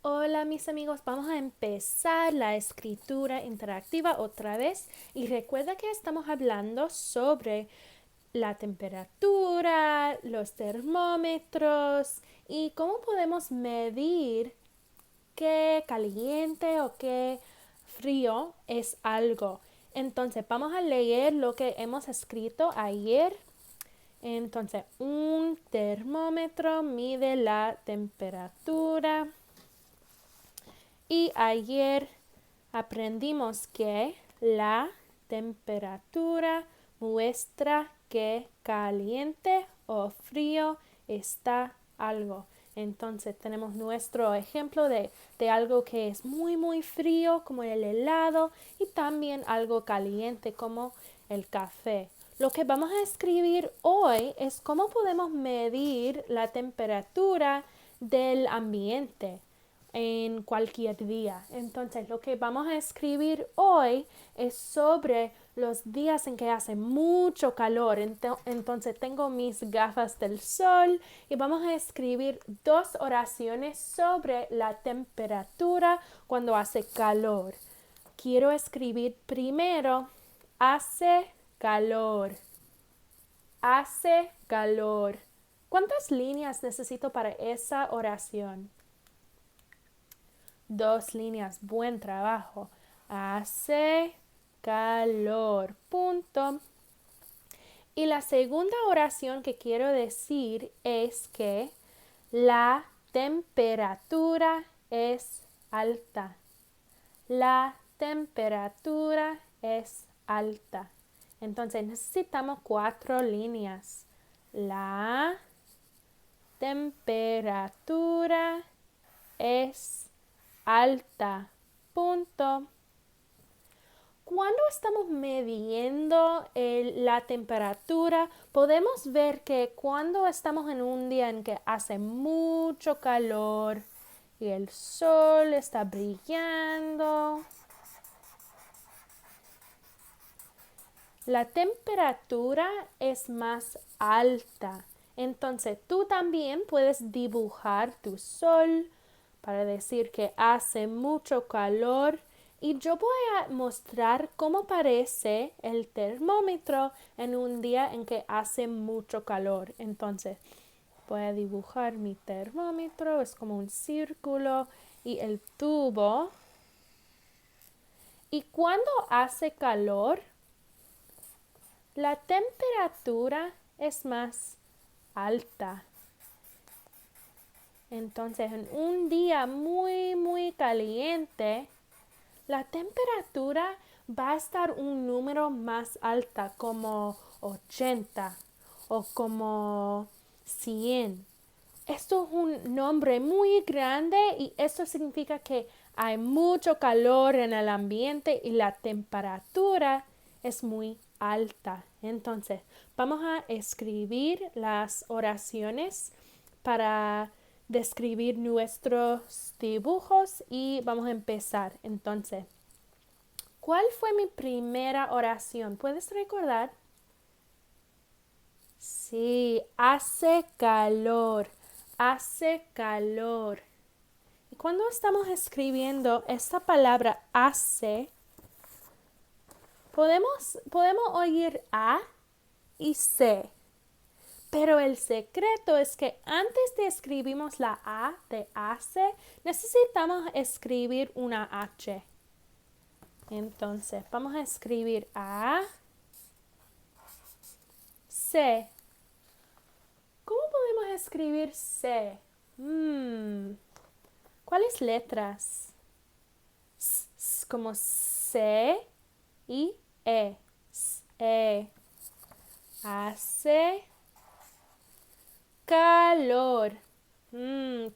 Hola mis amigos, vamos a empezar la escritura interactiva otra vez y recuerda que estamos hablando sobre la temperatura, los termómetros y cómo podemos medir qué caliente o qué frío es algo. Entonces vamos a leer lo que hemos escrito ayer. Entonces, un termómetro mide la temperatura. Y ayer aprendimos que la temperatura muestra que caliente o frío está algo. Entonces tenemos nuestro ejemplo de algo que es muy frío como el helado y también algo caliente como el café. Lo que vamos a escribir hoy es cómo podemos medir la temperatura del ambiente en cualquier día. Entonces, lo que vamos a escribir hoy es sobre los días en que hace mucho calor. Entonces, tengo mis gafas del sol y vamos a escribir dos oraciones sobre la temperatura cuando hace calor. Quiero escribir primero, hace calor. Hace calor. ¿Cuántas líneas necesito para esa oración? Dos líneas, buen trabajo. Hace calor, punto. Y la segunda oración que quiero decir es que la temperatura es alta. La temperatura es alta. Entonces necesitamos cuatro líneas. La temperatura es alta. Punto. Cuando estamos midiendo la temperatura, podemos ver que cuando estamos en un día en que hace mucho calor y el sol está brillando, la temperatura es más alta. Entonces tú también puedes dibujar tu sol para decir que hace mucho calor y yo voy a mostrar cómo parece el termómetro en un día en que hace mucho calor. Entonces voy a dibujar mi termómetro, es como un círculo y el tubo. Y cuando hace calor, la temperatura es más alta. Entonces, en un día muy caliente, la temperatura va a estar un número más alta, como 80 o como 100. Esto es un nombre muy grande y esto significa que hay mucho calor en el ambiente y la temperatura es muy alta. Entonces, vamos a escribir las oraciones para describir nuestros dibujos y vamos a empezar. Entonces, ¿cuál fue mi primera oración? ¿Puedes recordar? Sí, hace calor, hace calor. Y cuando estamos escribiendo esta palabra hace, podemos oír A y C. Pero el secreto es que antes de escribimos la A de hace, necesitamos escribir una H. Entonces, vamos a escribir A, C. ¿Cómo podemos escribir C? ¿Cuáles letras? Como C y E. E. Hace calor.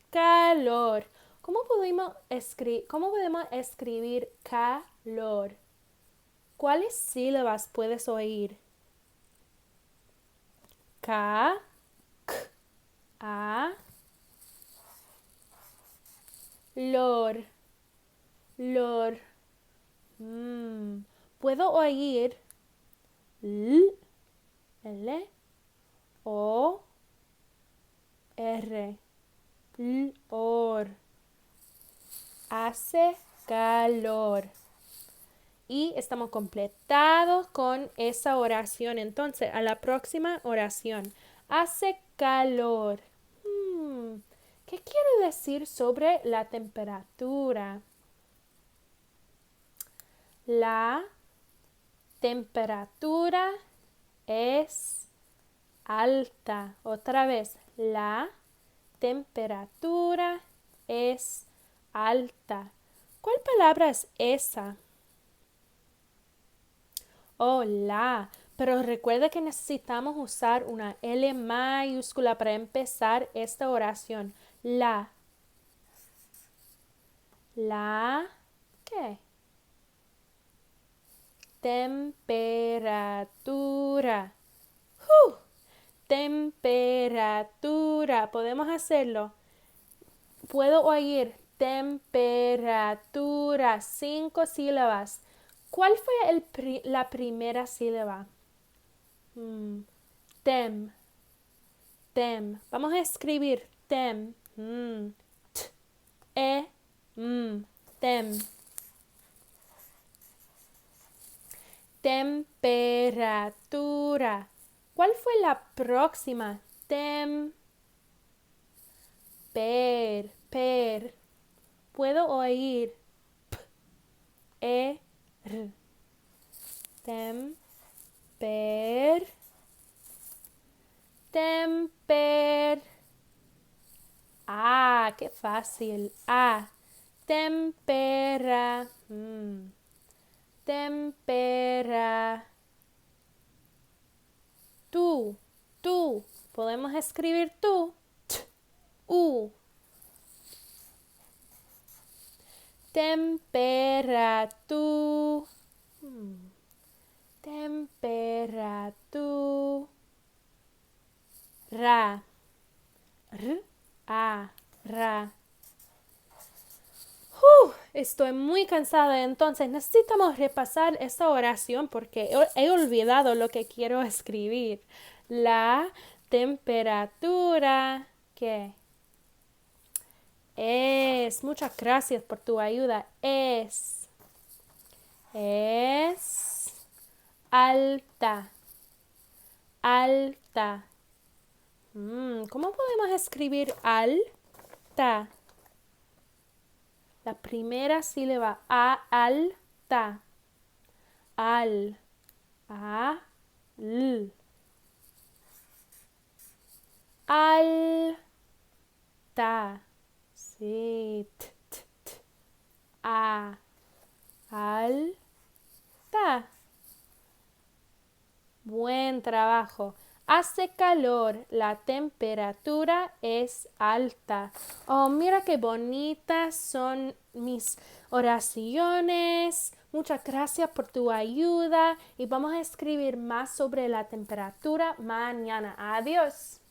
Calor. ¿Cómo podemos escribir calor? ¿Cuáles sílabas puedes oír? K, K, A, lor, lor. Puedo oír L, L, O, R, lor. Hace calor. Y estamos completados con esa oración. Entonces, a la próxima oración. Hace calor. ¿Qué quiere decir sobre la temperatura? La temperatura es alta. Otra vez, la temperatura es alta. ¿Cuál palabra es esa? Oh, la. Pero recuerda que necesitamos usar una L mayúscula para empezar esta oración. La. La. ¿Qué? Temperatura. Temperatura. ¿Podemos hacerlo? Puedo oír temperatura. 5 sílabas. ¿Cuál fue la primera sílaba? Tem. Tem. Vamos a escribir tem. T. E. Tem. Temperatura. ¿Cuál fue la próxima? Per. Puedo oír p, e, r. Temper. Ah, qué fácil. Tempera. Tempera. Tú. Podemos escribir tú. U. Temperatura. Temperatura. Ra. Estoy muy cansada, entonces necesitamos repasar esta oración porque he olvidado lo que quiero escribir. La temperatura que es, muchas gracias por tu ayuda, es alta. ¿Cómo podemos escribir alta? La primera sílaba, alta. Alta. Sí. Alta. Buen trabajo. Hace calor, la temperatura es alta. Oh, mira qué bonitas son mis oraciones. Muchas gracias por tu ayuda y vamos a escribir más sobre la temperatura mañana. Adiós.